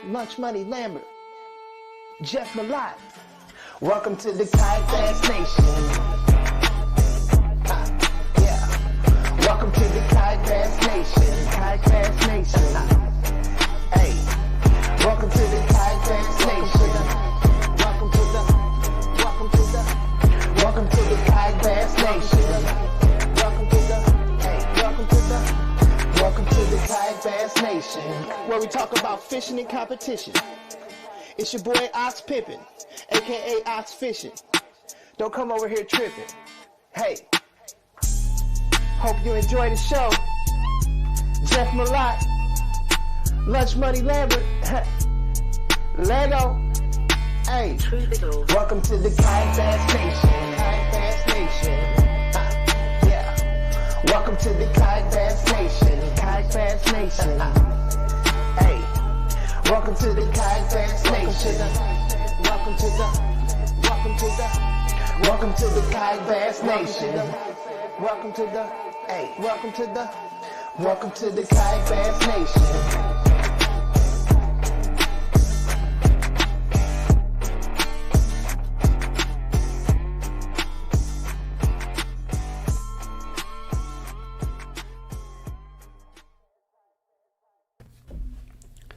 Lunch Money Lambert, Jeff Malott. Welcome to the Kayak Nation. Yeah. Welcome to the Kayak Nation. Kayak Nation. Hey. Welcome to the Kayak Nation. Welcome to the Kayak Nation. Welcome to the Kayak Nation, where we talk about fishing and competition. It's your boy Ox Pimpin', aka Ox Fishing. Don't come over here tripping. Hey, hope you enjoy the show. Jeff Malott, Lunch Money Lambert, Lego. Hey, welcome to the Kayak Nation. Kayak Nation. Yeah. Welcome to the Kayak Nation. Kayak Nation. Hey. Welcome to the Kayak Nation. Welcome to the Kayak Nation. Welcome to the Kayak Nation.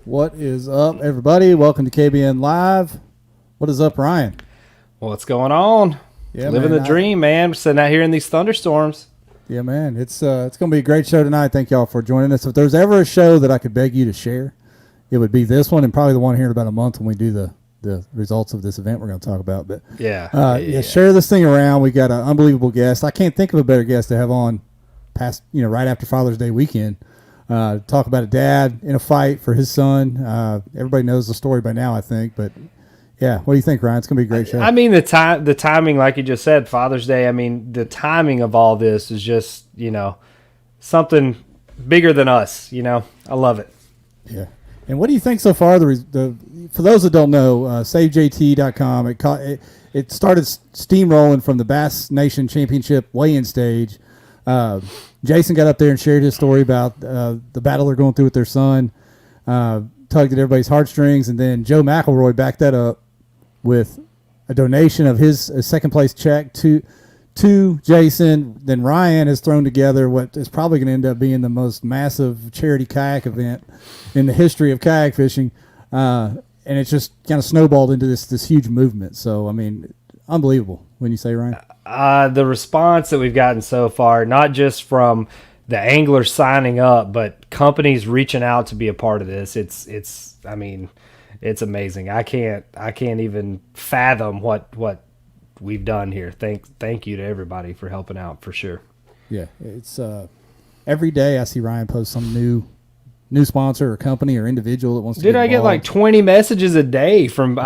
What is up, everybody? Welcome to KBN Live. What is up, Ryan? What's going on? Yeah, living the dream, man. We're sitting out here in these thunderstorms. Yeah, man. It's going to be a great show tonight. Thank y'all for joining us. If there's ever a show that I could beg you to share, it would be this one, and probably the one here in about a month when we do the results of this event we're going to talk about. But yeah, share this thing around. We got an unbelievable guest. I can't think of a better guest to have on past, right after Father's Day weekend. Talk about a dad in a fight for his son. Everybody knows the story by now, I think. But yeah, what do you think, Ryan? It's gonna be a great show. I mean, the timing, like you just said, Father's Day. I mean, the timing of all this is just something bigger than us. I love it. Yeah. And what do you think so far? For those that don't know, SaveJT.com. It started steamrolling from the Bass Nation Championship weigh-in stage. Jason got up there and shared his story about the battle they're going through with their son, tugged at everybody's heartstrings, and then Joe McElroy backed that up with a donation of his second place check to Jason. Then Ryan has thrown together what is probably going to end up being the most massive charity kayak event in the history of kayak fishing, and it's just kind of snowballed into this huge movement. So, I mean, unbelievable, wouldn't you say, Ryan? The response that we've gotten so far, not just from the anglers signing up, but companies reaching out to be a part of this, it's amazing. I can't even fathom what we've done here. Thank you to everybody for helping out, for sure. Yeah, it's every day I see Ryan post some new sponsor or company or individual that wants to. Dude, I get like 20 messages a day from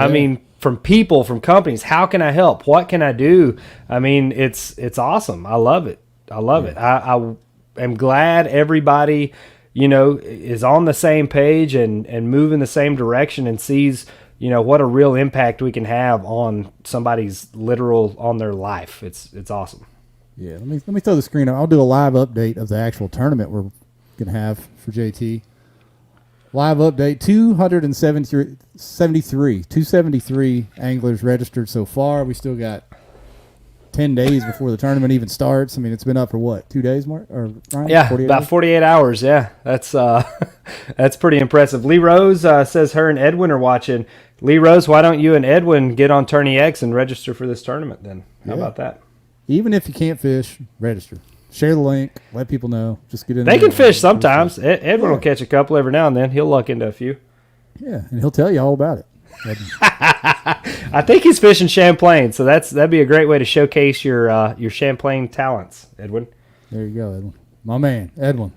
from people, from companies. How can I help? What can I do? I mean, it's awesome. I love it. I am glad everybody, is on the same page and moving the same direction and sees, what a real impact we can have on somebody's on their life. It's awesome. Yeah. Let me throw the screen up. I'll do a live update of the actual tournament we're going to have for JT. Live update, 273 anglers registered so far. We still got 10 days before the tournament even starts. I mean, it's been up for what, 2 days, Mark? Or Ryan? Yeah, about 48 hours. Yeah, that's that's pretty impressive. Lee Rose says her and Edwin are watching. Lee Rose, why don't you and Edwin get on Tourney X and register for this tournament then? How about that? Even if you can't fish, register. Share the link. Let people know. Just get in. They can fish sometimes. Edwin will catch a couple every now and then. He'll luck into a few. Yeah, and he'll tell you all about it. I think he's fishing Champlain, so that'd be a great way to showcase your Champlain talents, Edwin. There you go, Edwin. My man, Edwin,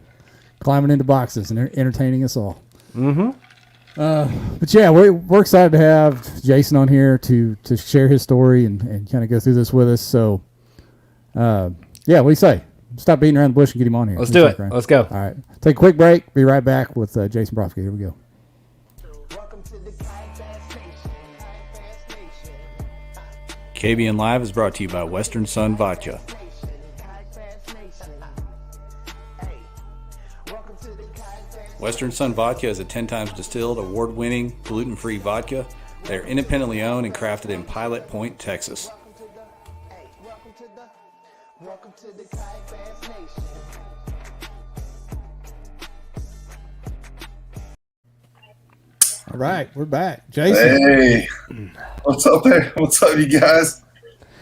climbing into boxes and entertaining us all. Mm-hmm. But yeah, we're excited to have Jason on here to share his story and kind of go through this with us. So, yeah, what do you say? Stop beating around the bush and get him on here. Let's do it. Let's go. All right. Take a quick break. Be right back with Jason Borofka. Here we go. KBN Live is brought to you by Western Sun Vodka. Western Sun Vodka is a 10 times distilled, award-winning, gluten-free vodka. They are independently owned and crafted in Pilot Point, Texas. Welcome to the Kayak Bass Nation. All right, we're back. Jason. Hey, what's up there? What's up, you guys?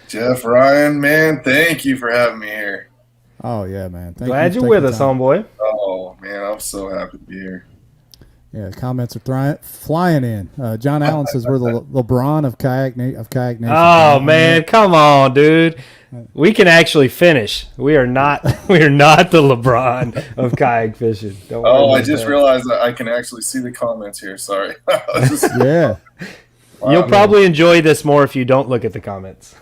Jeff, Ryan, man, thank you for having me here. Oh, yeah, man. Glad you're with us, homeboy. Oh, man, I'm so happy to be here. Yeah, comments are flying in. John Allen says we're the LeBron of Kayak Nation. Oh man, come on, dude. We can actually finish. We are not the LeBron of kayak fishing. Don't worry I about just that. realized that I can actually see the comments here. Sorry. Yeah. Wow. You'll probably enjoy this more if you don't look at the comments.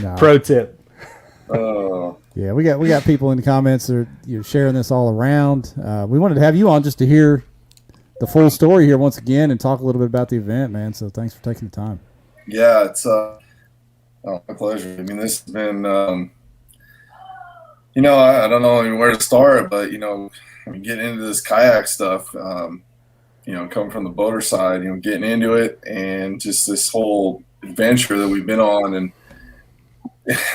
No. Pro tip. Oh, Yeah, we got people in the comments that are sharing this all around. We wanted to have you on just to hear the full story here once again and talk a little bit about the event, man. So thanks for taking the time. yeah, it's my pleasure. I mean, this has been, I don't know even where to start, but, getting into this kayak stuff, coming from the boater side, getting into it and just this whole adventure that we've been on, and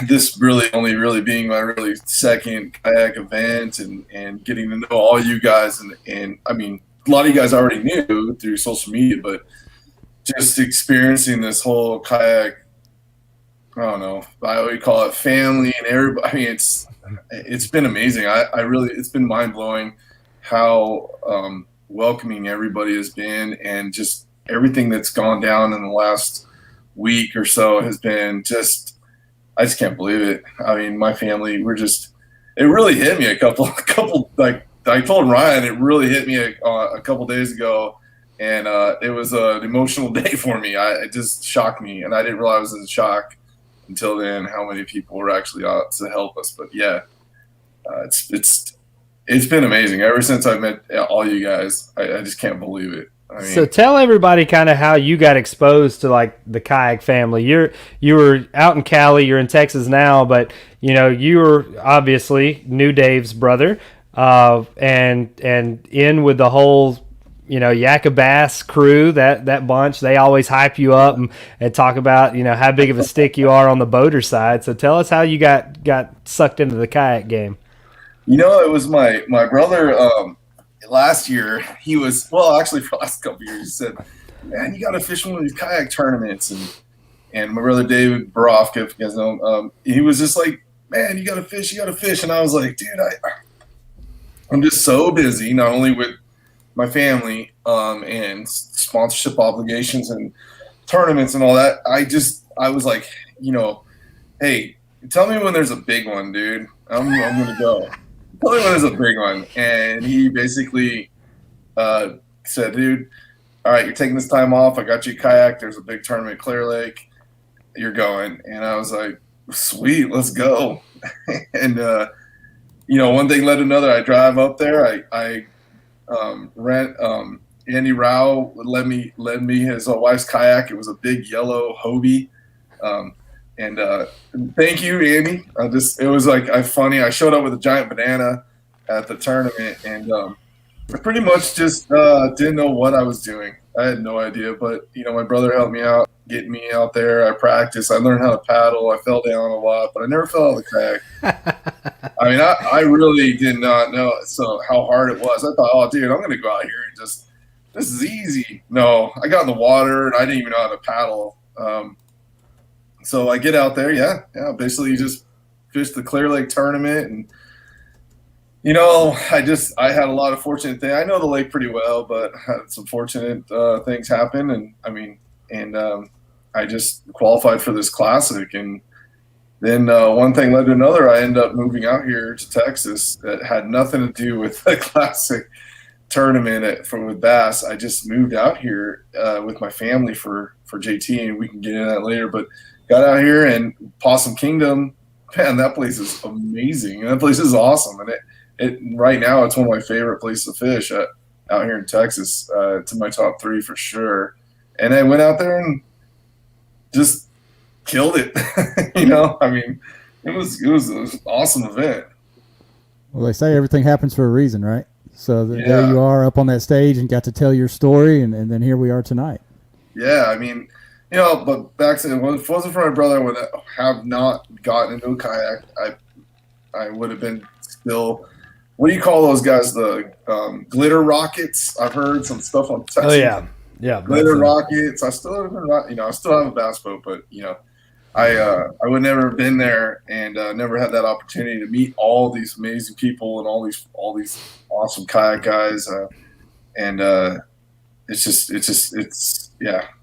this really being my second kayak event, and getting to know all you guys, and I mean, a lot of you guys already knew through social media, but just experiencing this whole kayak, I don't know, I would call it family, and everybody. I mean, it's been amazing. It's been mind blowing how welcoming everybody has been, and just everything that's gone down in the last week or so has been just. I just can't believe it. I mean, my family, it really hit me a couple, like I told Ryan, it really hit me a couple days ago, and it was an emotional day for me. It just shocked me, and I didn't realize I was in shock until then how many people were actually out to help us. But yeah, it's been amazing ever since I met all you guys. I just can't believe it. I mean, So tell everybody kind of how you got exposed to like the kayak family. You were out in Cali, you're in Texas now, but you were obviously knew Dave's brother, and in with the whole Yakka Bass crew, that bunch. They always hype you up and talk about how big of a stick you are on the boater side. So tell us how you got sucked into the kayak game. it was my brother. Last year, actually for the last couple of years, he said, "Man, you got to fish one of these kayak tournaments." And my brother David Borofka, if you guys know him, he was just like, "Man, you got to fish." And I was like, "Dude, I'm just so busy, not only with my family and sponsorship obligations and tournaments and all that. I was like, hey, tell me when there's a big one, dude. I'm gonna go." Tell me when there's a big one. And he basically said, "Dude, all right, you're taking this time off. I got you a kayak. There's a big tournament at Clear Lake. You're going." And I was like, "Sweet, let's go." And, one thing led to another. I drive up there. I rent Andy Rao led me his wife's kayak. It was a big yellow Hobie. And thank you, Andy. It was like funny. I showed up with a giant banana at the tournament, and I pretty much just didn't know what I was doing. I had no idea, but my brother helped me out, getting me out there. I practiced. I learned how to paddle. I fell down a lot, but I never fell out of the kayak. I mean, I really did not know how hard it was. I thought, oh, dude, I'm gonna go out here and this is easy. No, I got in the water and I didn't even know how to paddle. So I get out there, basically just fished the Clear Lake tournament, and I had a lot of fortunate things. I know the lake pretty well, but had some fortunate things happen, and I just qualified for this classic, and then one thing led to another. I ended up moving out here to Texas. That had nothing to do with the classic tournament with bass. I just moved out here with my family for JT, and we can get into that later, but got out here, and Possum Kingdom, man, that place is amazing. That place is awesome. And it right now, it's one of my favorite places to fish out here in Texas. To my top 3 for sure. And I went out there and just killed it. I mean, it was an awesome event. Well, they say everything happens for a reason, right? So Yeah. there you are up on that stage and got to tell your story, and then here we are tonight. Yeah, I mean, but back to if it wasn't for my brother, I would have not gotten into a kayak. I would have been still. What do you call those guys? The glitter rockets. I've heard some stuff on text. Oh yeah, yeah. Glitter rockets. I still haven't I still have a bass boat, but I would never have been there and never had that opportunity to meet all these amazing people and all these awesome kayak guys. It's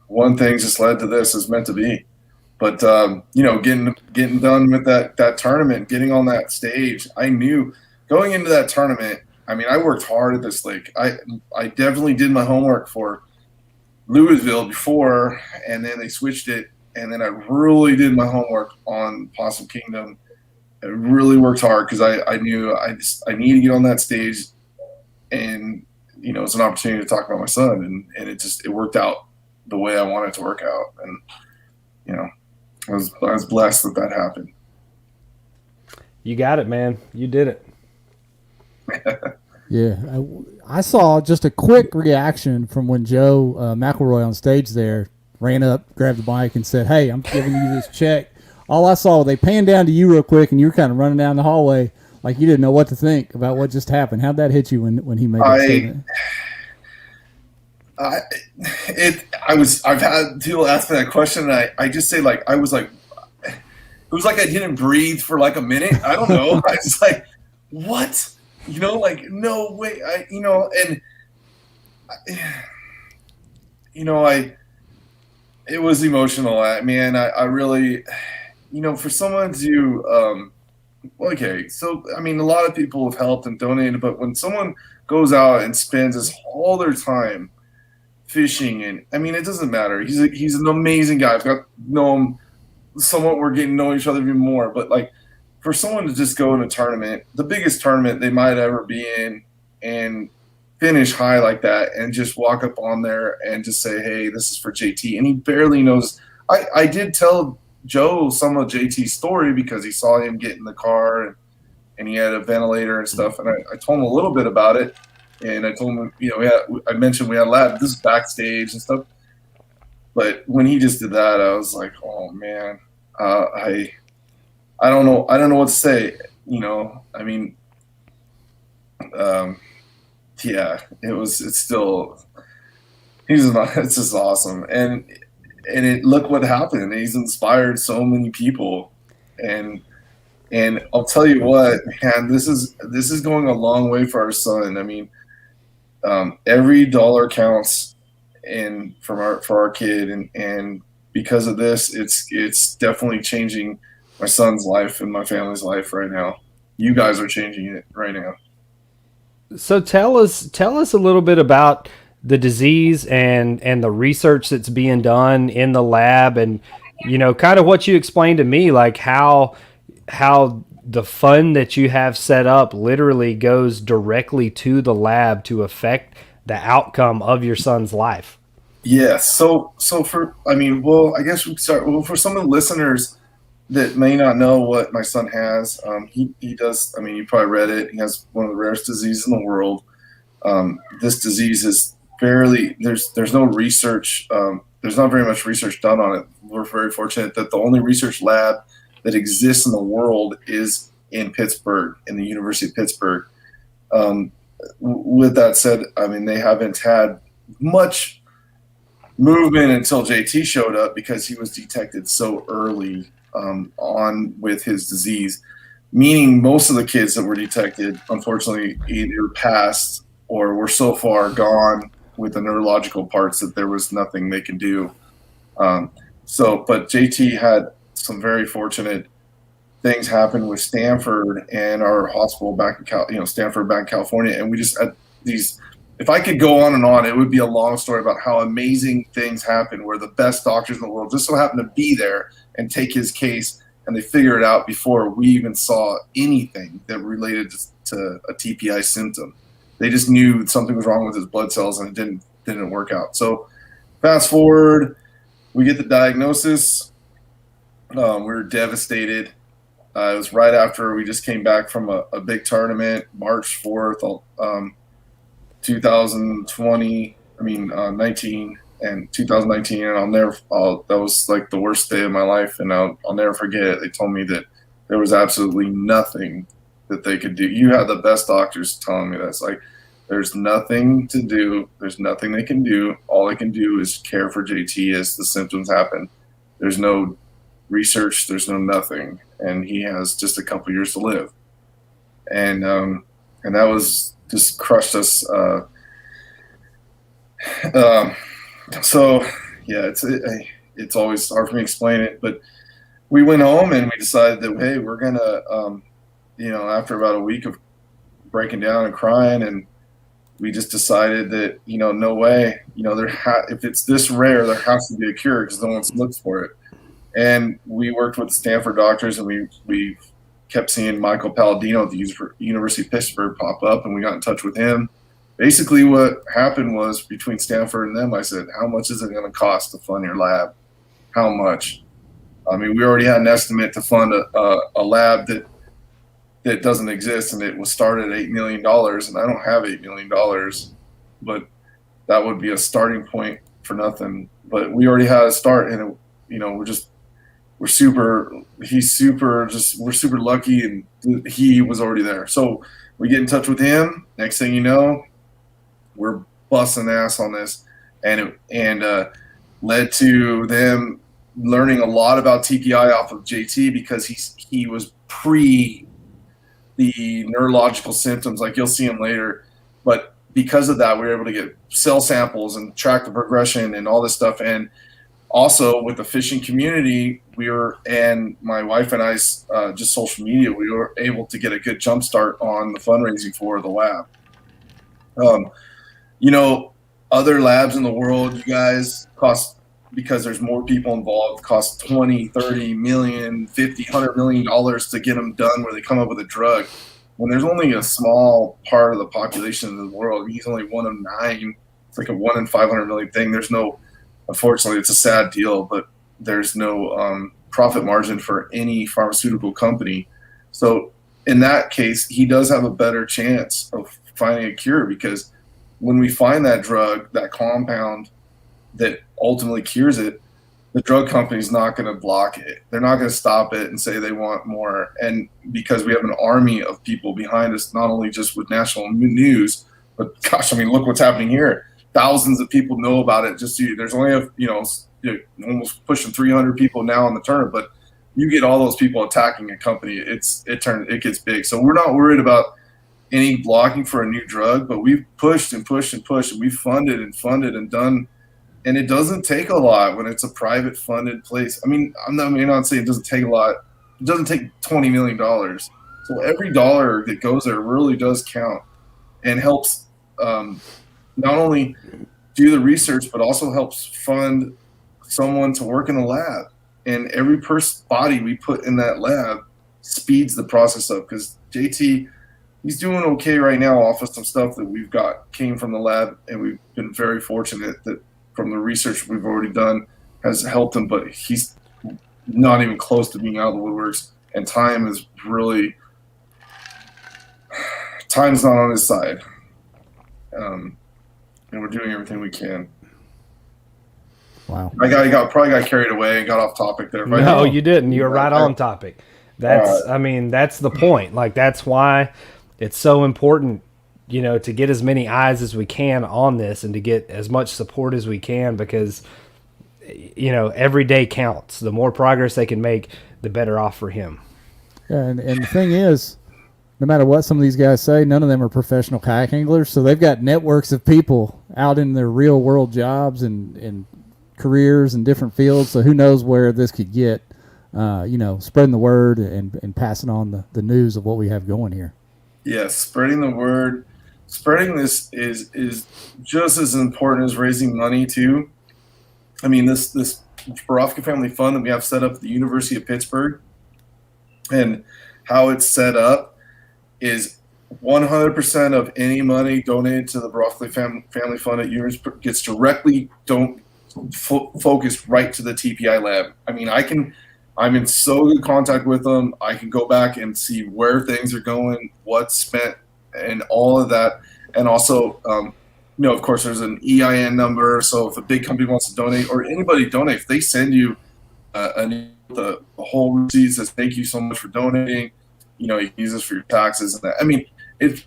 one thing just led to this. Is meant to be. But getting done with that tournament, getting on that stage, I knew going into that tournament. I mean, I worked hard at this lake. I definitely did my homework for Louisville before, and then they switched it. And then I really did my homework on Possum Kingdom. I really worked hard because I knew I needed to get on that stage, and it's an opportunity to talk about my son, and it worked out the way I wanted it to work out, and I was blessed that happened. You got it, man. You did it. Yeah, I saw just a quick reaction from when Joe McElroy on stage there ran up, grabbed the mic, and said, "Hey, I'm giving you this check." All I saw, they panned down to you real quick, and you were kind of running down the hallway like you didn't know what to think about what just happened. How'd that hit you when he made that statement? I've had people ask me that question, and I just say it was like I didn't breathe for like a minute. I don't know. I was like, what? No way. It was emotional. I really, for someone to, okay. So, I mean, a lot of people have helped and donated, but when someone goes out and spends all their time fishing, and I mean, it doesn't matter. He's an amazing guy. I've got to know him somewhat. We're getting to know each other even more, but for someone to just go in a tournament, the biggest tournament they might ever be in, and finish high like that, and just walk up on there and just say, "Hey, this is for JT," and he barely knows. I did tell Joe some of JT's story because he saw him get in the car and he had a ventilator and stuff, and I told him a little bit about it, and I told him, I mentioned we had a lab. This is backstage and stuff, but when he just did that, I was like, "Oh man, I don't know what to say." I mean, yeah, it's just awesome. And look what happened. He's inspired so many people. And I'll tell you what, man, this is going a long way for our son. I mean, every dollar counts for our kid. And because of this, it's definitely changing my son's life and my family's life right now. You guys are changing it right now. So tell us a little bit about the disease and the research that's being done in the lab, and kind of what you explained to me, like how the fund that you have set up literally goes directly to the lab to affect the outcome of your son's life. Yes. So I guess we start. Well, for some of the listeners that may not know what my son has, he does. I mean, you probably read it. He has one of the rarest diseases in the world. This disease is there's no research. There's not very much research done on it. We're very fortunate that the only research lab that exists in the world is in Pittsburgh, in the University of Pittsburgh. With that said, I mean, they haven't had much movement until JT showed up because he was detected so early on with his disease, meaning most of the kids that were detected, unfortunately, either passed or were so far gone with the neurological parts that there was nothing they can do. But JT had some very fortunate things happen with Stanford and our hospital back in Stanford back in California, and we just had these. If I could go on and on, it would be a long story about how amazing things happen where the best doctors in the world just so happen to be there and take his case, and they figure it out before we even saw anything that related to a TPI symptom. They just knew something was wrong with his blood cells, and it didn't work out. So fast forward, we get the diagnosis. We were devastated. It was right after we just came back from a big tournament, March 4th, 2020. 19 and 2019, and that was like the worst day of my life, and I'll never forget it. They told me that there was absolutely nothing that they could do. You had the best doctors telling me this. Like, there's nothing to do. There's nothing they can do. All they can do is care for JT as the symptoms happen. There's no research. There's no nothing, and he has just a couple years to live. And that was just crushed us. So yeah, it's always hard for me to explain it, but we went home and we decided that, hey, we're gonna, after about a week of breaking down and crying, and we just decided that, no way, if it's this rare, there has to be a cure because no one's looked for it. And we worked with Stanford doctors, and we kept seeing Michael Palladino at the University of Pittsburgh pop up, and we got in touch with him. Basically, what happened was, between Stanford and them, I said, how much is it going to cost to fund your lab? How much? We already had an estimate to fund a lab that doesn't exist, and it was started at $8 million, and I don't have $8 million, but that would be a starting point for nothing. But we already had a start, and we're super lucky, and he was already there. So we get in touch with him. Next thing you know, we're busting ass on this, and it led to them learning a lot about TPI off of JT, because he was pre the neurological symptoms. Like, you'll see him later, but because of that, we were able to get cell samples and track the progression and all this stuff. And also with the fishing community, and my wife and I, just social media, we were able to get a good jump start on the fundraising for the lab. Other labs in the world, you guys, cost, because there's more people involved, cost 20, 30 million, 50, $100 million to get them done, where they come up with a drug. When there's only a small part of the population of the world, he's only one of 9. It's like a 1 in 500 million thing. There's no, unfortunately, it's a sad deal, but there's no profit margin for any pharmaceutical company. So in that case, he does have a better chance of finding a cure, because when we find that drug, that compound that ultimately cures it, the drug company's not going to block it. They're not going to stop it and say they want more. And because we have an army of people behind us, not only just with national news, but gosh, look what's happening here. Thousands of people know about it. There's only almost pushing 300 people now in the tournament, but you get all those people attacking a company, it gets big. So we're not worried about any blocking for a new drug, but we've pushed and pushed and pushed, and we've funded and done. And it doesn't take a lot when it's a private funded place. I'm not saying it doesn't take a lot. It doesn't take $20 million. So every dollar that goes there really does count, and helps not only do the research, but also helps fund someone to work in the lab. And every body we put in that lab speeds the process up, because JT, he's doing okay right now off of some stuff that we've got came from the lab, and we've been very fortunate that from the research we've already done has helped him, but he's not even close to being out of the woodworks, and time's not on his side. And we're doing everything we can. Wow. I probably got carried away and got off topic there. No, you didn't. You were right on topic. That's the point. Like, that's why it's so important, to get as many eyes as we can on this, and to get as much support as we can, because, every day counts. The more progress they can make, the better off for him. Yeah, and the thing is, no matter what some of these guys say, none of them are professional kayak anglers, so they've got networks of people out in their real world jobs and careers in different fields. So who knows where this could get? Spreading the word and passing on the news of what we have going here. Yes, spreading the word. Spreading this is just as important as raising money too. This Borofka Family Fund that we have set up at the University of Pittsburgh, and how it's set up is 100% of any money donated to the Borofka Family Fund at University gets directly focused right to the TPI lab. I can I'm in so good contact with them. I can go back and see where things are going, what's spent, and all of that. And also, of course, there's an EIN number. So if a big company wants to donate, or anybody donate, if they send you the whole receipt says thank you so much for donating. You can use this for your taxes and that. I mean,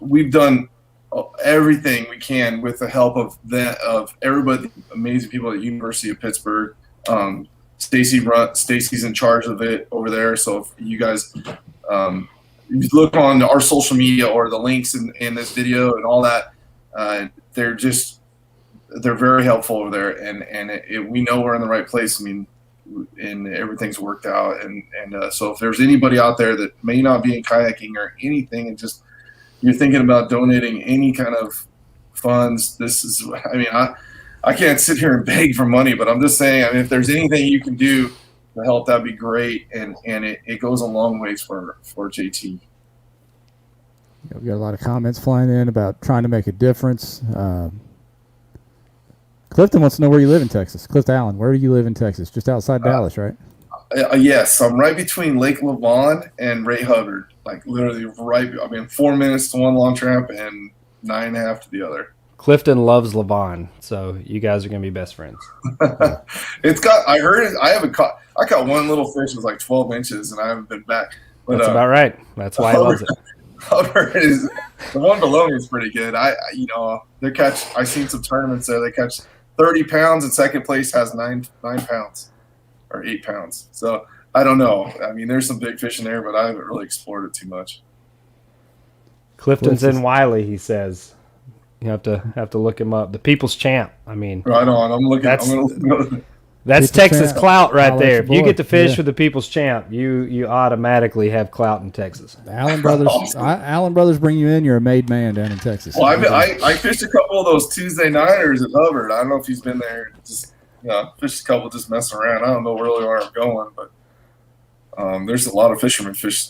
we've done everything we can with the help of everybody, amazing people at University of Pittsburgh. Stacy's in charge of it over there. So if you guys you look on our social media or the links in this video and all that, they're very helpful over there, and we know we're in the right place. I mean, and everything's worked out, and so if there's anybody out there that may not be in kayaking or anything, and just you're thinking about donating any kind of funds, this is, I mean, I can't sit here and beg for money, but I'm just saying, I mean, if there's anything you can do to help, that'd be great, and it goes a long ways for JT. We got a lot of comments flying in about trying to make a difference. Clifton wants to know where you live in Texas. Clifton Allen, where do you live in Texas? Just outside Dallas, right? Yes, I'm right between Lake Lavon and Ray Hubbard. Like literally right. I mean, 4 minutes to one long tramp and 9.5 to the other. Clifton loves Lavon, so you guys are gonna be best friends. It's got. I heard it. I haven't caught. I caught one little fish was like 12 inches, and I haven't been back. But, that's about right. That's why he loves it. Hubbard is the one below me is pretty good. They catch. I've seen some tournaments there. They catch 30 pounds, and second place has 9 pounds or 8 pounds. So I don't know. I mean, there's some big fish in there, but I haven't really explored it too much. Clifton's in Wiley, he says. You have to look him up. The People's Champ. I mean, right on. I'm looking. That's Texas clout right there. If you get to fish yeah. with the People's Champ, you automatically have clout in Texas. The Allen brothers, Awesome. Allen brothers bring you in. You're a made man down in Texas. Well, I fished a couple of those Tuesday nighters at Hubbard. I don't know if he's been there. Just fished a couple, just messing around. I don't know really where I'm going, but there's a lot of fishermen fish.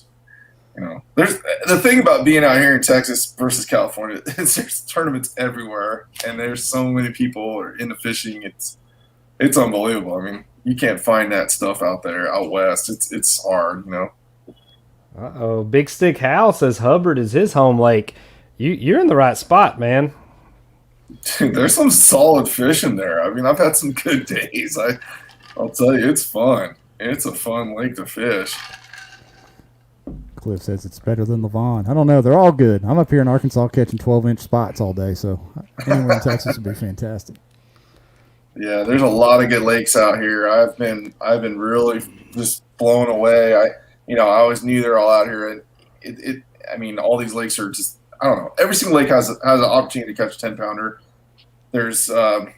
There's the thing about being out here in Texas versus California. There's tournaments everywhere, and there's so many people into fishing. It's unbelievable. I mean, you can't find that stuff out there out west. It's hard, Uh-oh. Big Stick Hal says Hubbard is his home lake. You're in the right spot, man. Dude, there's some solid fish in there. I mean, I've had some good days. I'll tell you, it's fun. It's a fun lake to fish. Cliff says it's better than Lavon. I don't know. They're all good. I'm up here in Arkansas catching 12-inch spots all day, so anywhere in Texas would be fantastic. Yeah, there's a lot of good lakes out here. I've been really just blown away. I always knew they're all out here, and I mean, all these lakes are just, I don't know. Every single lake has an opportunity to catch a 10-pounder. There's, I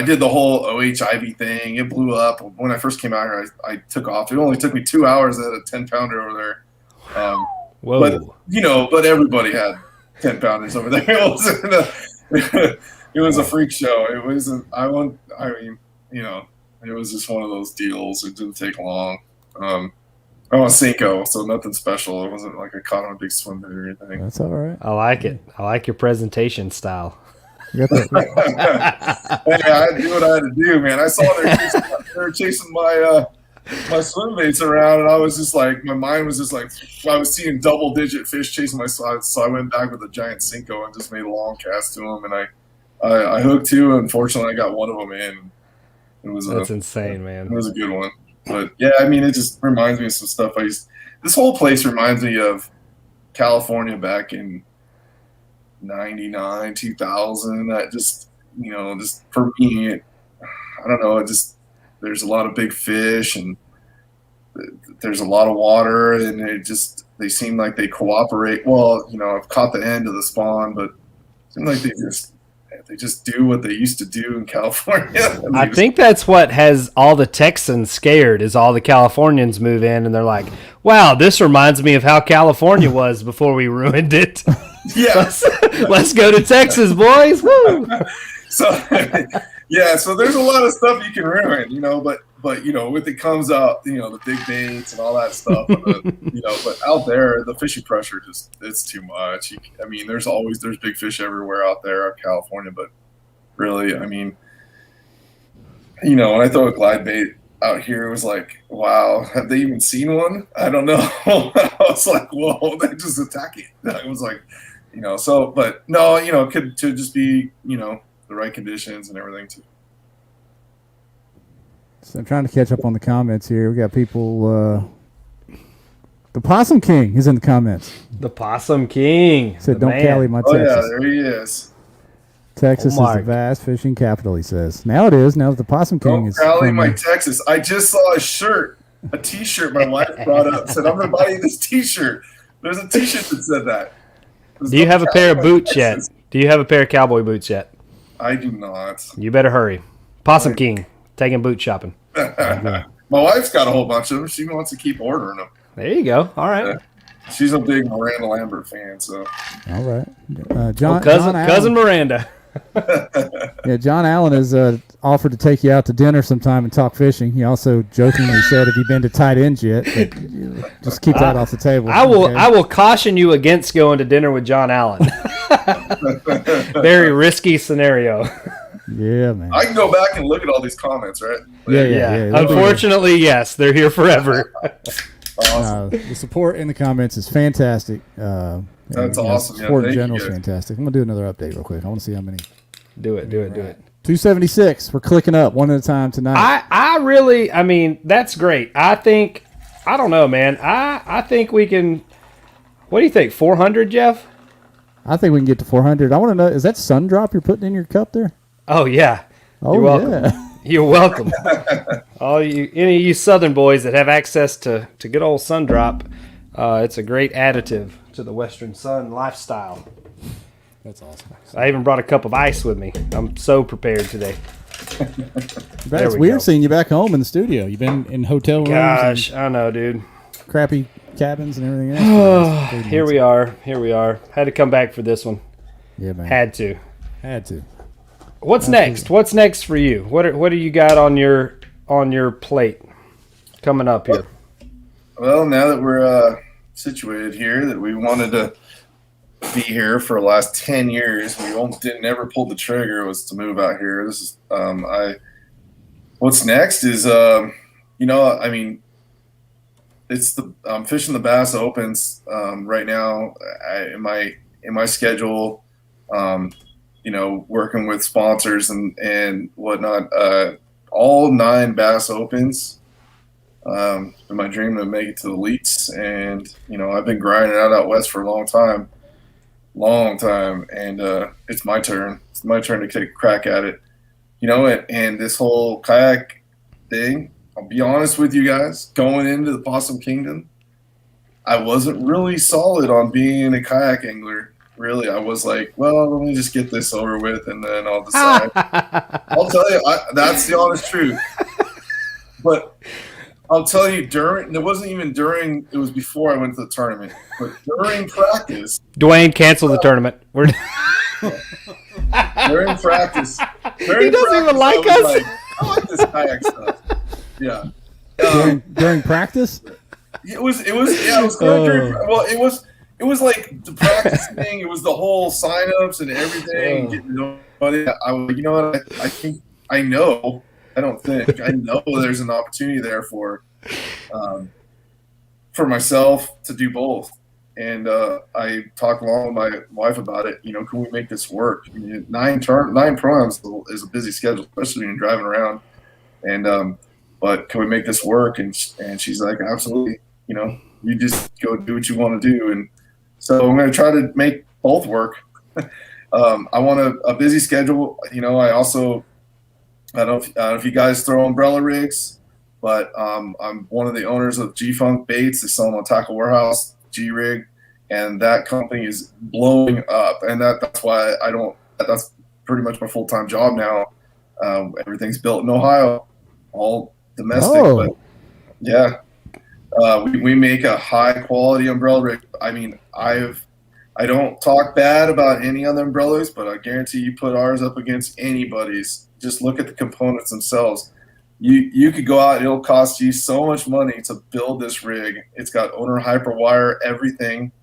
did the whole OHIV thing. It blew up when I first came out here. I took off. It only took me 2 hours at a 10-pounder over there. Whoa! But everybody had 10-pounders over there. It was a freak show. It wasn't. It was just one of those deals. It didn't take long. I'm on Cinco, so nothing special. It wasn't like I caught on a big swim bait or anything. That's all right. I like it. I like your presentation style. You got that. Hey, I had to do what I had to do, man. I saw they were chasing my swim baits around, and I was just like, my mind was just like, I was seeing double-digit fish chasing my side, so I went back with a giant Cinco and just made a long cast to them, and I hooked two. Unfortunately, I got one of them in. That's insane, man. It was a good one. But yeah, I mean, it just reminds me of some stuff. This whole place reminds me of California back in 99, 2000. That just for me, I don't know. There's a lot of big fish, and there's a lot of water, and they seem like they cooperate. Well, I've caught the end of the spawn, but it seems like they just do what they used to do in California. I think that's what has all the Texans scared is all the Californians move in and they're like, wow, this reminds me of how California was before we ruined it. Yeah. Let's go to Texas, boys. Woo! So there's a lot of stuff you can ruin, but with it comes out, the big baits and all that stuff, but out there, the fishing pressure it's too much. There's big fish everywhere out there in California, but really, when I throw a glide bait out here was like, wow, have they even seen one? I don't know. I was like, whoa, they just attack it. I was like, but no, it could just be, the right conditions and everything too. So I'm trying to catch up on the comments here. We got people. The Possum King is in the comments. The Possum King. Said, "Don't Cali my Texas." Oh yeah, there he is. Texas is the vast fishing capital, he says. Now it is. Now that the Possum King is. Rally my Texas. I just saw a T-shirt my wife brought up. Said, I'm going to buy you this T-shirt. There's a T-shirt that said that. Do you have a pair of boots yet? Do you have a pair of cowboy boots yet? I do not. You better hurry. Possum King, taking boot shopping. My wife's got a whole bunch of them. She wants to keep ordering them. There you go. All right. She's a big Miranda Lambert fan. So. All right. John cousin Miranda. Yeah, John Allen has offered to take you out to dinner sometime and talk fishing. He also jokingly said, "Have you been to tight ends yet?" But just keep that off the table. I will caution you against going to dinner with John Allen. Very risky scenario. Yeah, man. I can go back and look at all these comments, right? Yeah. Unfortunately, yes, they're here forever. Awesome. The support in the comments is fantastic. That's awesome. Support in general is fantastic. I'm gonna do another update real quick. I want to see how many. Do it. 276. We're clicking up one at a time tonight. I mean, that's great. I don't know, man. I think we can. What do you think? 400, Jeff? I think we can get to 400. I want to know, is that sun drop you're putting in your cup there? Oh yeah. Oh, you're welcome. Yeah. You're welcome. Any of you Southern boys that have access to good old sun drop, it's a great additive to the Western Sun lifestyle. That's awesome. I even brought a cup of ice with me. I'm so prepared today. It's weird seeing you back home in the studio. You've been in hotel rooms. Gosh, I know, dude. Crappy cabins and everything else. Here we are. Had to come back for this one. Yeah, man. Had to. What's next? What's next for you? What do you got on your plate coming up here? Well, now that we're situated here, that we wanted to be here for the last 10 years, we never pulled the trigger, was to move out here. This is what's next is I'm fishing the Bass Opens right now. In my schedule. Working with sponsors and whatnot, all 9 Bass Opens. It's been my dream to make it to the elites, and I've been grinding out west for a long time, and it's my turn. It's my turn to take a crack at it, and this whole kayak thing. I'll be honest with you guys. Going into the Possum Kingdom, I wasn't really solid on being a kayak angler. Really, I was like, well, let me just get this over with, and then I'll decide. I'll tell you, that's the honest truth. But I'll tell you, it wasn't even during, it was before I went to the tournament. But during practice. Dwayne, cancel the tournament. During practice. He doesn't even like us. I like this kayak stuff. Yeah. During practice? It was going during, well, it was like the practice thing. It was the whole signups and everything. Getting nobody. I was like, you know what? I know there's an opportunity there for myself to do both. And I talked along with my wife about it. Can we make this work? I mean, 9 programs is a busy schedule, especially when you're driving around. And but can we make this work? And she's like, absolutely. You just go do what you want to do. And so I'm going to try to make both work. I want a busy schedule. I don't know if you guys throw umbrella rigs, but I'm one of the owners of G-Funk Baits. They sell them on Tackle Warehouse, G-Rig, and that company is blowing up. And that's why that's pretty much my full-time job now. Everything's built in Ohio, all domestic. Oh. But yeah. We make a high quality umbrella rig. I mean, I don't talk bad about any other umbrellas, but I guarantee you put ours up against anybody's. Just look at the components themselves. You could go out, it'll cost you so much money to build this rig. It's got owner hyper wire, everything,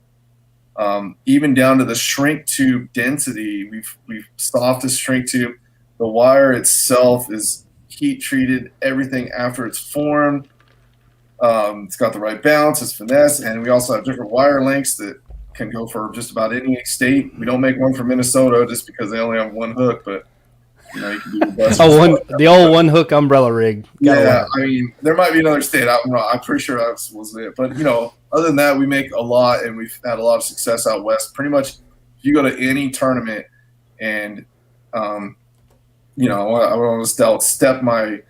even down to the shrink tube density. We've softest shrink tube. The wire itself is heat treated everything after it's formed. It's got the right balance, it's finesse, and we also have different wire lengths that can go for just about any state. We don't make one for Minnesota just because they only have one hook, but you know, you can do the best. The old one hook umbrella rig. Yeah, I mean, there might be another state. I'm pretty sure that was it. But you know, other than that, we make a lot, and we've had a lot of success out west. Pretty much, if you go to any tournament, and you know, I don't want to step my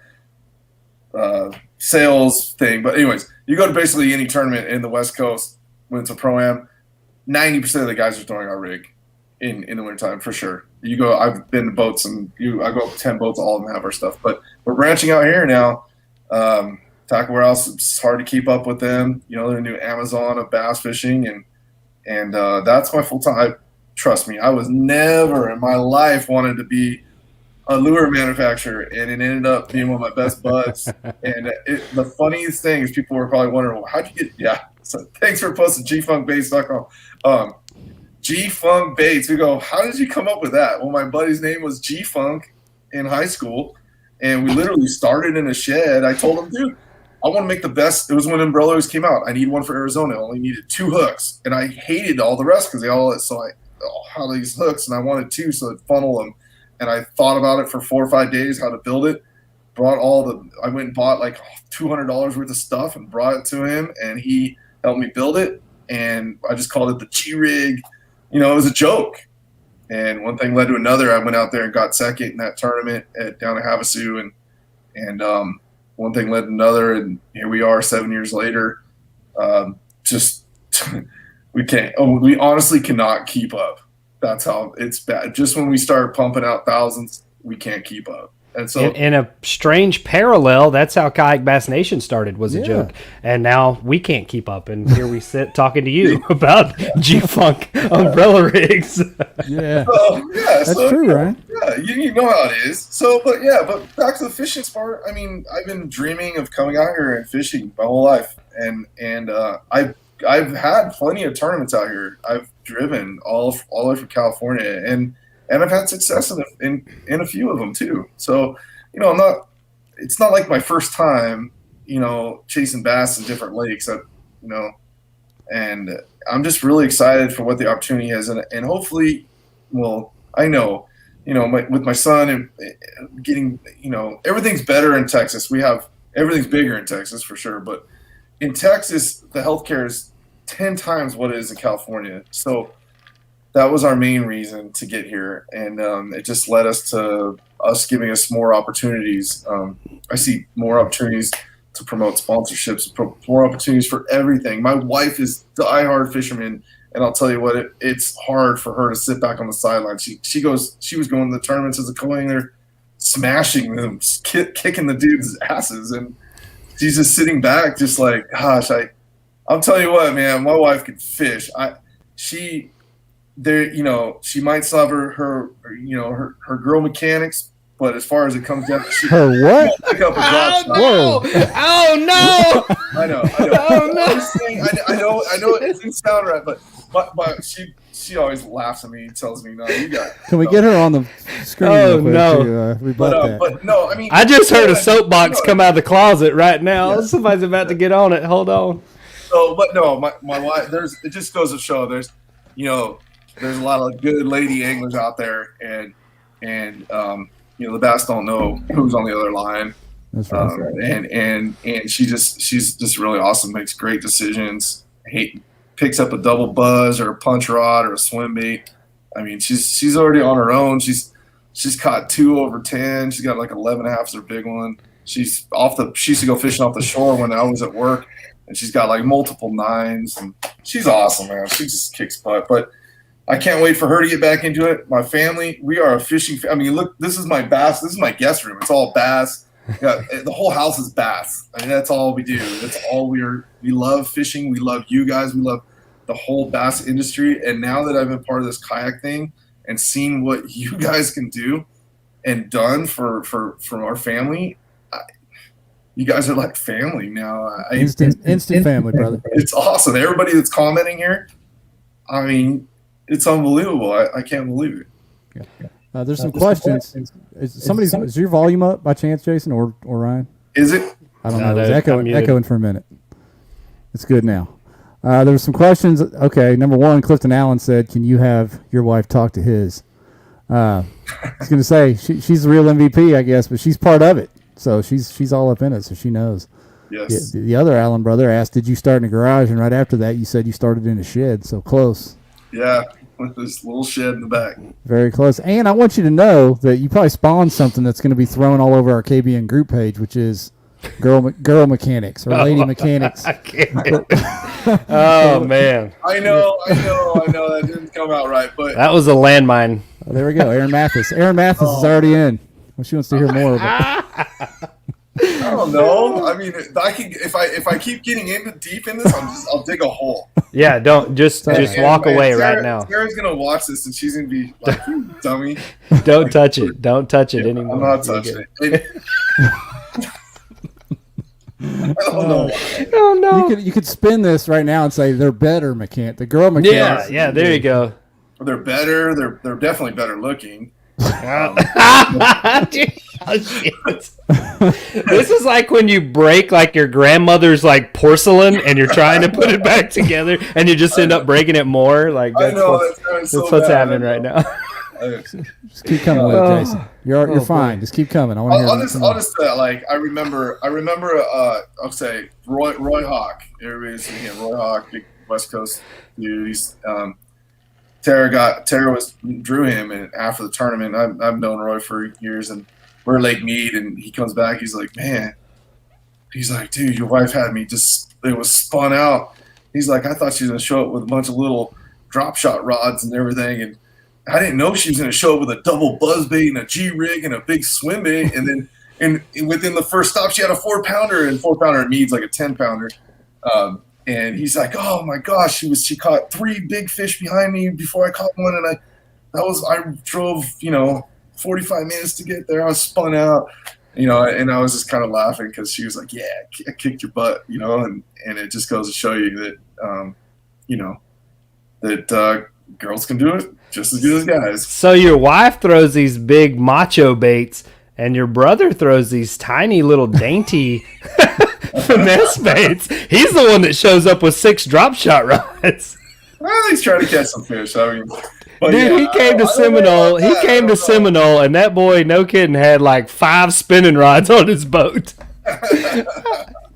sales thing, but anyways, you go to basically any tournament in the West Coast when it's a pro-am, 90% of the guys are throwing our rig in the wintertime for sure. You go, I've been to boats, and I go up to 10 boats, all of them have our stuff. But we're branching out here now. Tackle Warehouse, it's hard to keep up with them. You know, they're new Amazon of bass fishing, and that's my full time. Trust me, I was never in my life wanted to be a lure manufacturer, and it ended up being one of my best buds. And the funniest thing is people were probably wondering, well, how'd you get? Yeah. So thanks for posting gfunkbaits.com. G-Funk Baits. We go, how did you come up with that? Well, my buddy's name was G-Funk in high school, and we literally started in a shed. I told him, dude, I want to make the best. It was when umbrellas came out. I need one for Arizona. I only needed 2 hooks, and I hated all the rest because they all – so I had these hooks, and I wanted 2 so I'd funnel them. And I thought about it for 4 or 5 days how to build it. I went and bought like $200 worth of stuff and brought it to him, and he helped me build it. And I just called it the G-Rig. You know, it was a joke. And one thing led to another. I went out there and got second in that tournament down at Havasu, and one thing led to another, and here we are 7 years later. Just we can't. Oh, we honestly cannot keep up. That's how it's bad. Just when we start pumping out thousands, we can't keep up. And so, in a strange parallel, that's how Kayak Bass Nation started, was a joke. And now we can't keep up. And here we sit talking to you about G-Funk umbrella rigs. Yeah. That's true, right? Yeah, you know how it is. So, but back to the fishing part. I mean, I've been dreaming of coming out here and fishing my whole life. And I've had plenty of tournaments out here. I've driven all the way from California, and I've had success in a few of them too. So, you know, it's not like my first time, you know, chasing bass in different lakes, and I'm just really excited for what the opportunity is. And hopefully, well, I know, you know, with my son and getting, you know, everything's better in Texas. Everything's bigger in Texas for sure. But in Texas, the healthcare is 10 times what it is in California. So that was our main reason to get here, and it just led us to giving us more opportunities. I see more opportunities to promote sponsorships, more opportunities for everything. My wife is diehard fisherman, and I'll tell you what, it's hard for her to sit back on the sideline. She was going to the tournaments as a co-angler, smashing them, kicking the dudes' asses, and she's just sitting back, just like, gosh, I'll tell you what, man, my wife can fish. She might still have her girl mechanics, but as far as it comes down, her what? Pick up a drop shot. Whoa! Oh no! I know. Oh no! I know it doesn't sound right, but she always laughs at me and tells me, "No, you got." Can we get her on the screen? Oh, no. To rebut that? But no, I mean, I just heard a soapbox come out of the closet right now. Yeah. Somebody's about to get on it. Hold on. So, but no, my wife. It just goes to show there's a lot of good lady anglers out there, and the bass don't know who's on the other line. That's right. And she's just really awesome. Makes great decisions. Picks up a double buzz or a punch rod or a swim bait. I mean, she's already on her own. She's caught 2 over 10. She's got like 11.5 is her big one. She used to go fishing off the shore when I was at work, and she's got like multiple 9s, and she's awesome, man. She just kicks butt. But I can't wait for her to get back into it. My family, we are a fishing. I mean, look, this is my bass. This is my guest room. It's all bass. Yeah, the whole house is bass. I mean, that's all we do. That's all we love fishing. We love you guys. We love the whole bass industry. And now that I've been part of this kayak thing and seen what you guys can do and done for our family, you guys are like family now. Instant family, brother. It's awesome. Everybody that's commenting here, I mean, it's unbelievable. I can't believe it. There's some questions. Is your volume up by chance, Jason or Ryan? Is it? I don't No, know. It was I'm muted. echoing for a minute. It's good now. There's some questions. Okay, number one, Clifton Allen said, "Can you have your wife talk to his?" I was going to say she's the real MVP, I guess, but she's part of it, so she's all up in it, so she knows. Yes. The other Allen brother asked, "Did you start in a garage?" And right after that, you said you started in a shed. So close. Yeah, with this little shed in the back. Very close. And I want you to know that you probably spawned something that's going to be thrown all over our KBN group page, which is girl mechanics or lady mechanics. I can't. Oh man, I know. That didn't come out right, but that was a landmine. Oh, there we go. Aaron Mathis. Aaron Mathis is already in. Well, she wants to hear more of it. I don't know. I mean, I can if I keep getting deep in this, I'll dig a hole. Yeah, don't just walk away Sarah, right now. Sarah's gonna watch this and she's gonna be like, "You dummy." Don't touch it. Don't touch it anymore. I'm not touching it. I don't know. Oh no. You could spin this right now and say they're better the girl mechanics. Yeah. There you go. They're better. They're definitely better looking. Oh, shit. This is like when you break like your grandmother's like porcelain and you're trying to put it back together and you just end up breaking it more. Like I that's know that's what's happening right now. Just keep coming with it, Jason. You're fine. Just keep coming. I want to hear. I'll just say, like I remember. I'll say Roy Hawk. Everybody's Roy Hawk, big West Coast dude. Tara drew him, and after the tournament, I've known Roy for years, and we're at Lake Mead, and he comes back. He's like, man, dude, your wife had me it was spun out. He's like, I thought she was gonna show up with a bunch of little drop shot rods and everything, and I didn't know she was going to show up with a double buzzbait and a G-rig and a big swim bait. And then and within the first stop, she had a 4-pounder, and 4-pounder needs like a 10-pounder. And he's like, oh my gosh, she caught 3 big fish behind me before I caught one. And I drove, 45 minutes to get there. I was spun out, and I was just kind of laughing because she was like, yeah, I kicked your butt, and it just goes to show you that, girls can do it just as good as guys. So your wife throws these big macho baits, and your brother throws these tiny little dainty finesse baits. He's the one that shows up with 6 drop shot rods. Well, he's trying to catch some fish. I mean, dude, yeah, he came to Seminole. He came to Seminole, and that boy, no kidding, had like 5 spinning rods on his boat.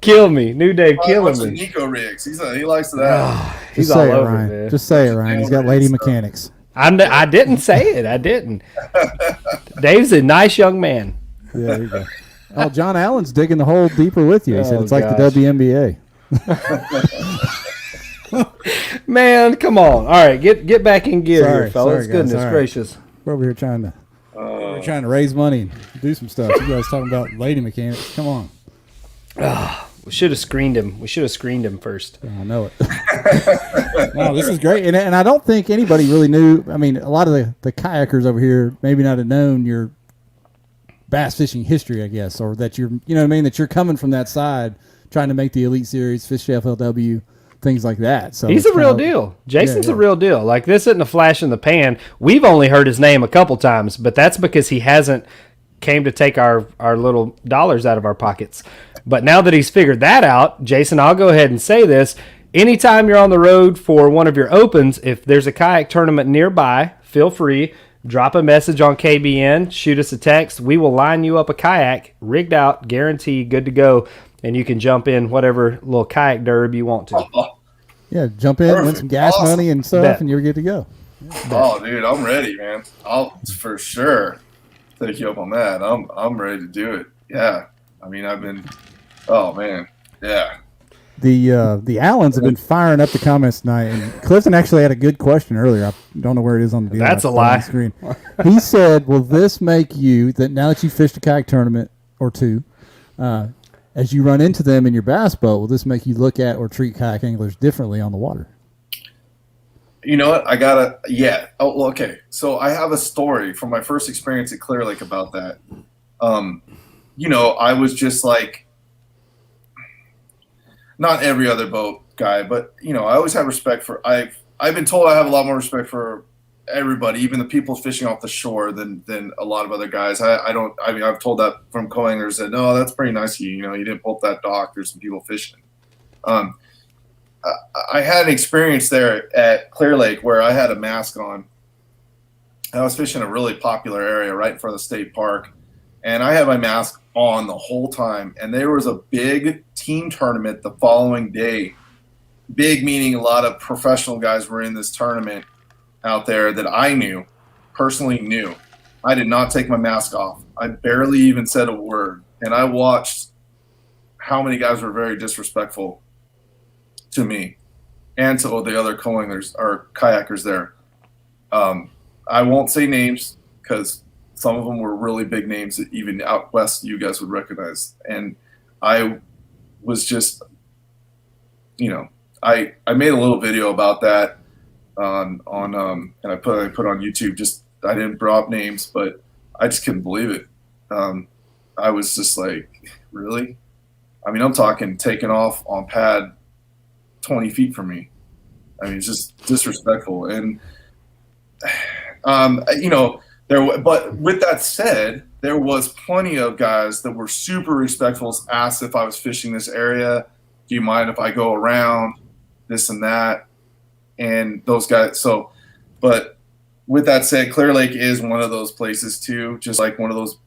Kill me, New Dave, killing me. Nico rigs. He likes that. He's Just all say it, over, Ryan. man. Just say it, Ryan. He's got lady mechanics. I didn't say it. I didn't. Dave's a nice young man. Yeah, there you go. Oh, John Allen's digging the hole deeper with you. He said it's like the WNBA. Man, come on. All right, get back in gear Sorry, here, fellas. sorry, guys. Goodness All right. gracious. We're over here trying to raise money and do some stuff. You guys talking about lady mechanics? Come on. We should have screened him. We should have screened him first. I know it. No, this is great, and I don't think anybody really knew. I mean, a lot of the kayakers over here maybe not have known your bass fishing history, I guess, or that that you're coming from that side, trying to make the Elite Series, Fish FLW, things like that. So he's a real deal. Jason's a real deal. Like, this isn't a flash in the pan. We've only heard his name a couple times, but that's because he hasn't came to take our little dollars out of our pockets. But now that he's figured that out, Jason, I'll go ahead and say this. Anytime you're on the road for one of your opens, if there's a kayak tournament nearby, feel free, drop a message on KBN, shoot us a text. We will line you up a kayak, rigged out, guaranteed, good to go, and you can jump in whatever little kayak derb you want to. Yeah, jump in, win some gas money and stuff, and you're good to go. Oh, dude, I'm ready, man. I'll for sure take you up on that. I'm ready to do it. Yeah. I mean, oh man, yeah. The Allens have been firing up the comments tonight, and Clifton actually had a good question earlier. I don't know where it is on the deal. That's a lie. Screen. He said, "Will this make you that now that you fished a kayak tournament or two, as you run into them in your bass boat, will this make you look at or treat kayak anglers differently on the water?" You know what? Oh, well, okay. So I have a story from my first experience at Clear Lake about that. I was just like, not every other boat guy, but I always have respect for. I've been told I have a lot more respect for everybody, even the people fishing off the shore, than a lot of other guys. I mean, I've told that from co-anglers that, no, that's pretty nice of you. You know, you didn't pull up that dock. There's some people fishing. I had an experience there at Clear Lake where I had a mask on. I was fishing a really popular area right in front of the state park, and I had my mask on the whole time. And there was a big team tournament the following day. Big meaning a lot of professional guys were in this tournament out there that I personally knew. I did not take my mask off. I barely even said a word. And I watched how many guys were very disrespectful to me and to the other co-anglers or kayakers there. I won't say names because some of them were really big names that even out west you guys would recognize. And I was just, you know, I made a little video about that on and I put on YouTube. Just I didn't drop names, but I just couldn't believe it. I was just like, really? I mean, I'm talking taking off on pad 20 feet from me. I mean, it's just disrespectful. And you know, but with that said, there was plenty of guys that were super respectful, asked if I was fishing this area. Do you mind if I go around this and that? And those guys. So, but with that said, Clear Lake is one of those places too, just like one of those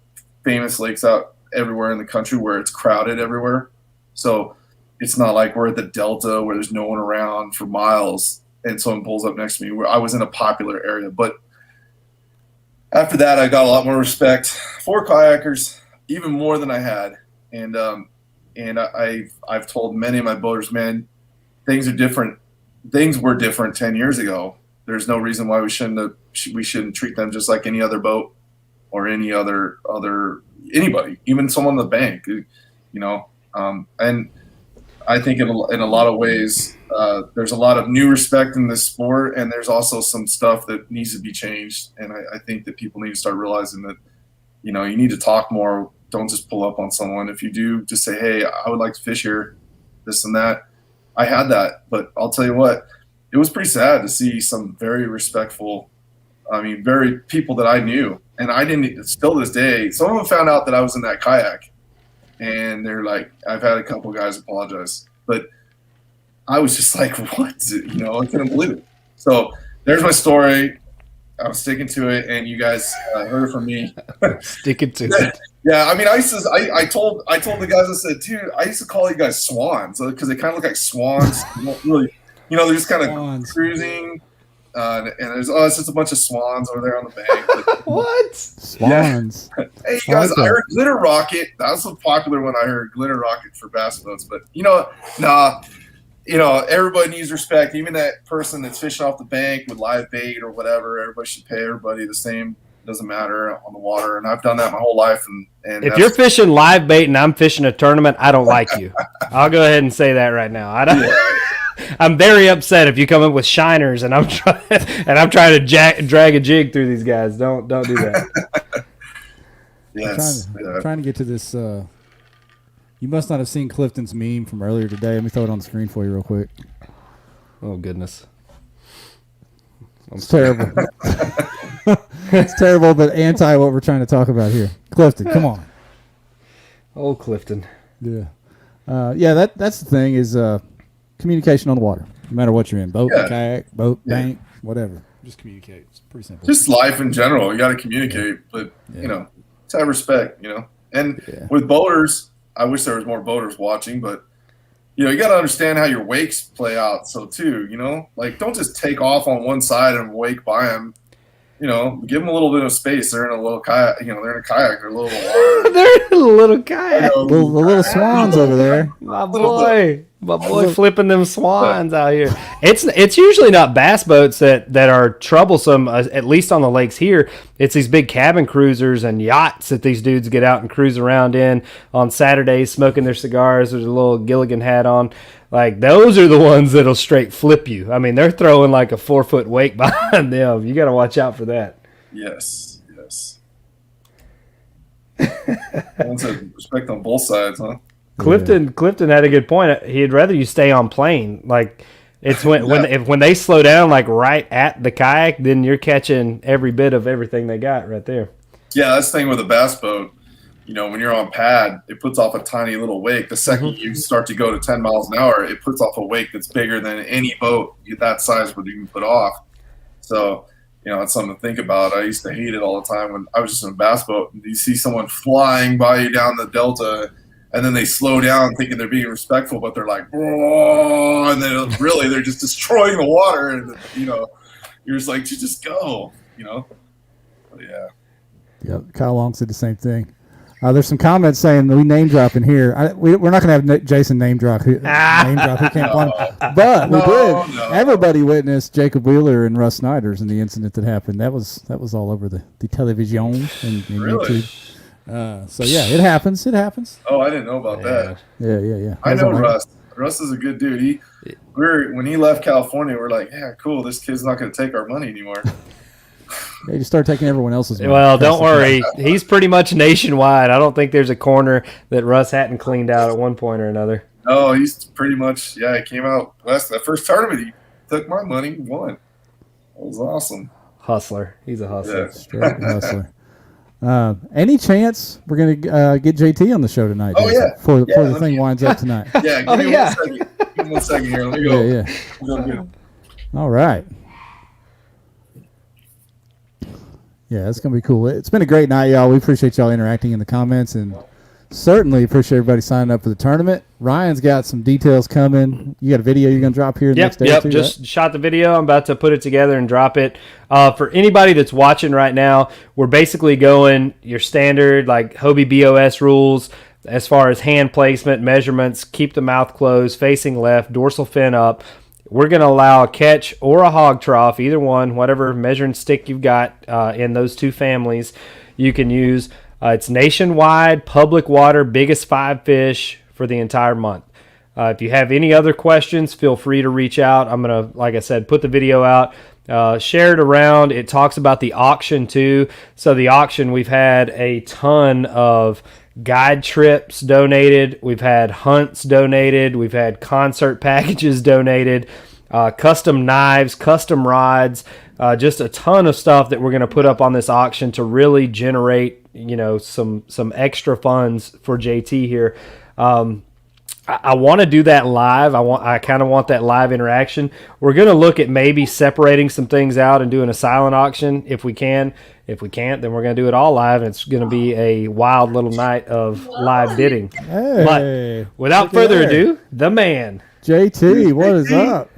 famous lakes out everywhere in the country where it's crowded everywhere. So it's not like we're at the Delta where there's no one around for miles and someone pulls up next to me. Where I was in a popular area. But after that, I got a lot more respect for kayakers, even more than I had. And I've told many of my boaters, man, things are different. Things were different 10 years ago. There's no reason why we shouldn't treat them just like any other boat or any other anybody, even someone on the bank, you know. And I think in a lot of ways, there's a lot of new respect in this sport, and there's also some stuff that needs to be changed. And I think that people need to start realizing that, you know, you need to talk more. Don't just pull up on someone. If you do, just say, hey, I would like to fish here, this and that. I had that, but I'll tell you what, it was pretty sad to see some very respectful, very people that I knew. And I didn't, still to this day, some of them found out that I was in that kayak. And they're like, I've had a couple guys apologize. But I was just like, what? You know, I couldn't believe it. So there's my story. I'm sticking to it, and you guys heard it from me. Sticking to it. Yeah, I mean, I told the guys, I said, dude, I used to call you guys swans because they kind of look like swans. Really, you know, they're just kind of cruising. And there's it's just a bunch of swans over there on the bank. But, what? Swans. Yeah. Hey, guys, I heard Glitter Rocket. That was a popular one. I heard Glitter Rocket for bass boats. But, you know, you know, everybody needs respect. Even that person that's fishing off the bank with live bait or whatever, everybody should pay everybody the same. Doesn't matter on the water. And I've done that my whole life. And if you're fishing live bait and I'm fishing a tournament, I don't like you. I'll go ahead and say that right now. I'm very upset if you come up with shiners and I'm trying to drag a jig through these guys. Don't do that. Yes. I'm trying to get to this. You must not have seen Clifton's meme from earlier today. Let me throw it on the screen for you real quick. Oh goodness, it's terrible. It's terrible, but anti what we're trying to talk about here. Clifton, come on. Old Clifton. Yeah. That's the thing is communication on the water. No matter what you're in, boat, kayak, boat, bank, whatever. Just communicate. It's pretty simple. Just life in general. You got to communicate, but you know, to have respect. You know, and with boaters, I wish there was more boaters watching, but you know, you got to understand how your wakes play out. So too, you know, like don't just take off on one side and wake by them. You know, give them a little bit of space. They're in a little kayak. You know, they're in a kayak. They're a little water. They're in a little kayak. The little swans over there. My boy flipping them swans out here. It's usually not bass boats that are troublesome, at least on the lakes here. It's these big cabin cruisers and yachts that these dudes get out and cruise around in on Saturdays, smoking their cigars with a little Gilligan hat on. Like, those are the ones that'll straight flip you. I mean, they're throwing like a 4-foot wake behind them. You got to watch out for that. Yes. One said respect on both sides, huh? Clifton had a good point. He'd rather you stay on plane. Like, It's when they slow down like right at the kayak, then you're catching every bit of everything they got right there. Yeah, that's the thing with a bass boat. When you're on pad, it puts off a tiny little wake. The second you start to go to 10 miles an hour, it puts off a wake that's bigger than any boat that size would even put off. So, it's something to think about. I used to hate it all the time when I was just in a bass boat. And you see someone flying by you down the delta, and then they slow down thinking they're being respectful, but they're like, whoa, and then really they're just destroying the water. And, you're just like, just go, But yeah. Yeah, Kyle Long said the same thing. There's some comments saying that we name drop in here. We're not going to have Jason name drop. Who can't play. But we did. No. Everybody witnessed Jacob Wheeler and Russ Snyder's in the incident that happened. That was all over the television and Really? YouTube. So yeah, it happens. It happens. Oh, I didn't know about that. Yeah. I know Russ. Russ is a good dude. When he left California, we're like, yeah, cool. This kid's not going to take our money anymore. They just start taking everyone else's money. Well, don't worry. He's pretty much nationwide. I don't think there's a corner that Russ hadn't cleaned out at one point or another. No, he's pretty much, he came out west. That first tournament, he took my money, won. That was awesome. Hustler. He's a hustler. Yeah. Straight hustler. Any chance we're going to get JT on the show tonight? Oh, Jason, yeah. Before the thing winds up tonight. Yeah, give me 1 second. Give me 1 second here. Let me go. Yeah. Go get him. All right. Yeah, it's going to be cool. It's been a great night, y'all. We appreciate y'all interacting in the comments and certainly appreciate everybody signing up for the tournament. Ryan's got some details coming. You got a video you're going to drop here the next day or two? Just shot the video. I'm about to put it together and drop it. For anybody that's watching right now, we're basically going your standard like Hobie BOS rules as far as hand placement, measurements, keep the mouth closed, facing left, dorsal fin up. We're going to allow a catch or a hog trough, either one, whatever measuring stick you've got in those two families you can use. It's nationwide, public water, biggest 5 fish for the entire month. If you have any other questions, feel free to reach out. I'm going to, like I said, put the video out, share it around. It talks about the auction too. So the auction, we've had a ton of guide trips donated. We've had hunts donated. We've had concert packages donated, custom knives, custom rods, just a ton of stuff that we're going to put up on this auction to really generate, some extra funds for JT here. I want to do that live. I kind of want that live interaction. We're going to look at maybe separating some things out and doing a silent auction if we can. If we can't, then we're going to do it all live, and it's going to be a wild little night of live bidding. Hey, but without further ado, the man. JT, what is up?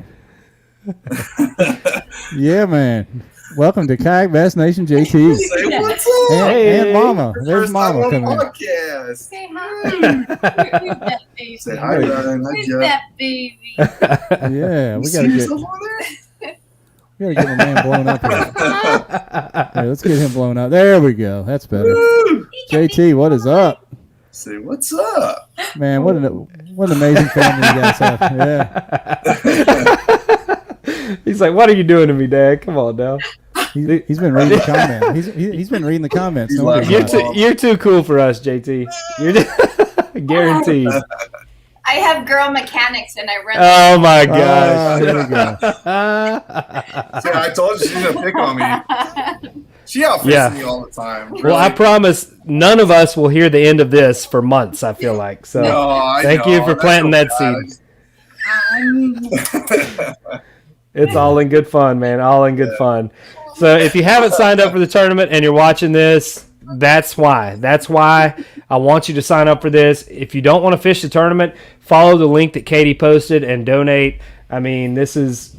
Yeah, man. Welcome to Kayak Bass Nation, JT. Say what's up? And Mama. There's First Mama time coming on in. podcast. Say hi. Who's that baby? Say hi, Ryan. Hi, Who's Jeff. that baby? Yeah, we got to get my man blown up here. Yeah, let's get him blown up. There we go. That's better. JT, what is up? Say what's up? Man, what an amazing family you guys have. Yeah. He's like, what are you doing to me, Dad? Come on now. He's been reading the comments. He's been reading the comments. He's Don't laughing. worry about it. You're too cool for us, JT. You're guaranteed. I have girl mechanics and I run. Oh my Oh, gosh. there we go. See, I told you she's gonna pick on me. She outfits me all the time. Well, I promise none of us will hear the end of this for months, I feel like. So thank you for planting that seed. It's all in good fun, man. All in good fun. So if you haven't signed up for the tournament and you're watching this, that's why. That's why I want you to sign up for this. If you don't want to fish the tournament, follow the link that Katie posted and donate. I mean, there's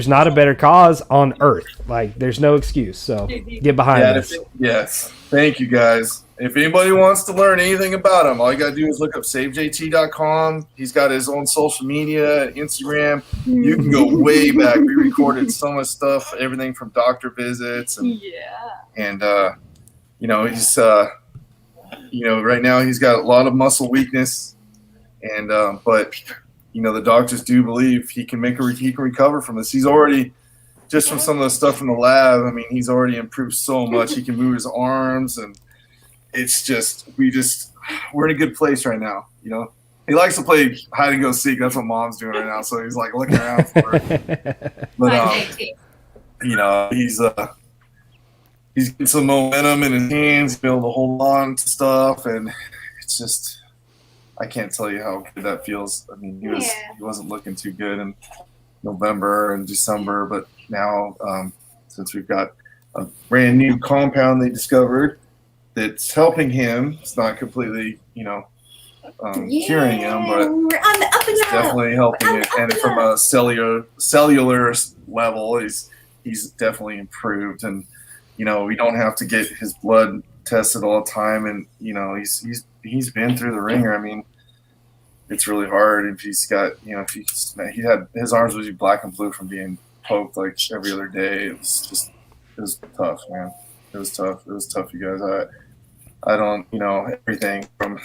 not a better cause on earth. Like, there's no excuse. So get behind this. Yes. Thank you, guys. If anybody wants to learn anything about him, all you got to do is look up SaveJT.com. He's got his own social media, Instagram. You can go way back. We recorded so much stuff, everything from doctor visits. And he's, right now he's got a lot of muscle weakness. And, but the doctors do believe he can recover from this. He's already, just from some of the stuff in the lab, I mean, he's already improved so much. He can move his arms, and it's just, we're in a good place right now, he likes to play hide and go seek. That's what Mom's doing right now. So he's like looking around for it. But Hi, JT. you know, he's getting some momentum in his hands, he's able to hold on to stuff, and it's just I can't tell you how good that feels. I mean, he wasn't looking too good in November and December, but now since we've got a brand new compound they discovered that's helping him, it's not completely, curing him, but we're on the up and it's up. definitely helping We're on it. the up And and from up. a cellular level, he's definitely improved. And we don't have to get his blood tested all the time. And he's been through the ringer. I mean, it's really hard if he's got he had his arms would be black and blue from being poked like every other day. It was tough, man. It was tough, you guys. I don't, everything from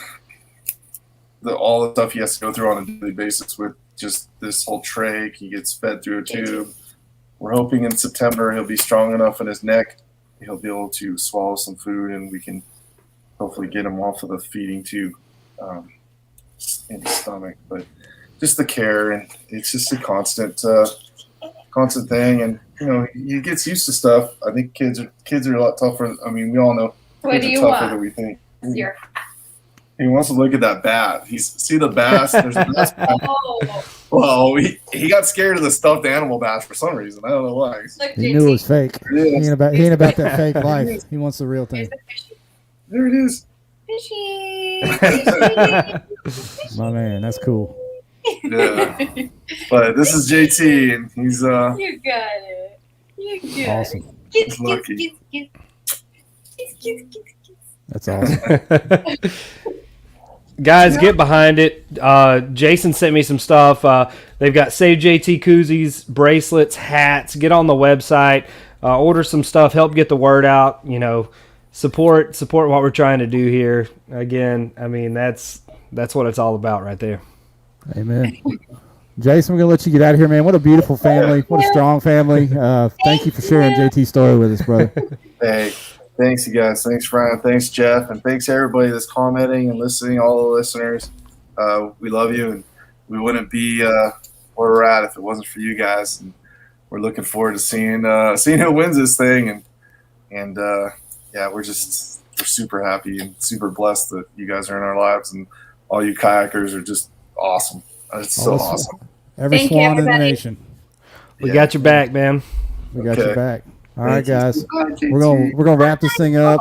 all the stuff he has to go through on a daily basis with just this whole trach. He gets fed through a tube. We're hoping in September he'll be strong enough in his neck. He'll be able to swallow some food, and we can hopefully get him off of the feeding tube in his stomach. But just the care, and it's just a constant thing. And he gets used to stuff. I think kids are a lot tougher. I mean, we all know What kids do are you tougher want? than we think. Your He wants to look at that bat. See the bass. There's a bass. oh, Well, he got scared of the stuffed animal bass for some reason. I don't know why. look, He knew it was JT. fake. He ain't about that fake life. He wants the real There's thing. the fishy. There it is. Fishy. My man, that's cool. Yeah. But this is JT, and he's You got it. You got Awesome. it. Get, He's lucky. That's awesome. Guys, get behind it. Jason sent me some stuff. They've got Save JT koozies, bracelets, hats. Get on the website, order some stuff, help get the word out. Support what we're trying to do here. Again, I mean that's what it's all about right there. Amen. Jason, we're gonna let you get out of here, man. What a beautiful family. What a strong family. Thank you for sharing JT's story with us, brother. Hey, thanks, you guys. Thanks, Ryan. Thanks, Jeff. And thanks, everybody that's commenting and listening, all the listeners. We love you, and we wouldn't be where we're at if it wasn't for you guys. And we're looking forward to seeing who wins this thing. And we're super happy and super blessed that you guys are in our lives, and all you kayakers are just awesome. It's so awesome. Every Thank you, swan in the everybody. nation. We got your back, man. We got Okay. your back. All right, guys. Thank you. We're gonna wrap this thing up.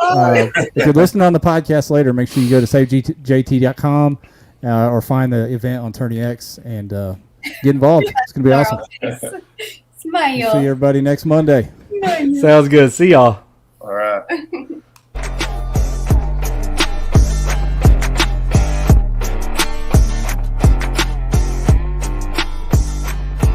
If you're listening on the podcast later, make sure you go to savejt.com or find the event on Tourney X and get involved. It's gonna be awesome. Smile. See everybody next Monday. Sounds good. See y'all. All right.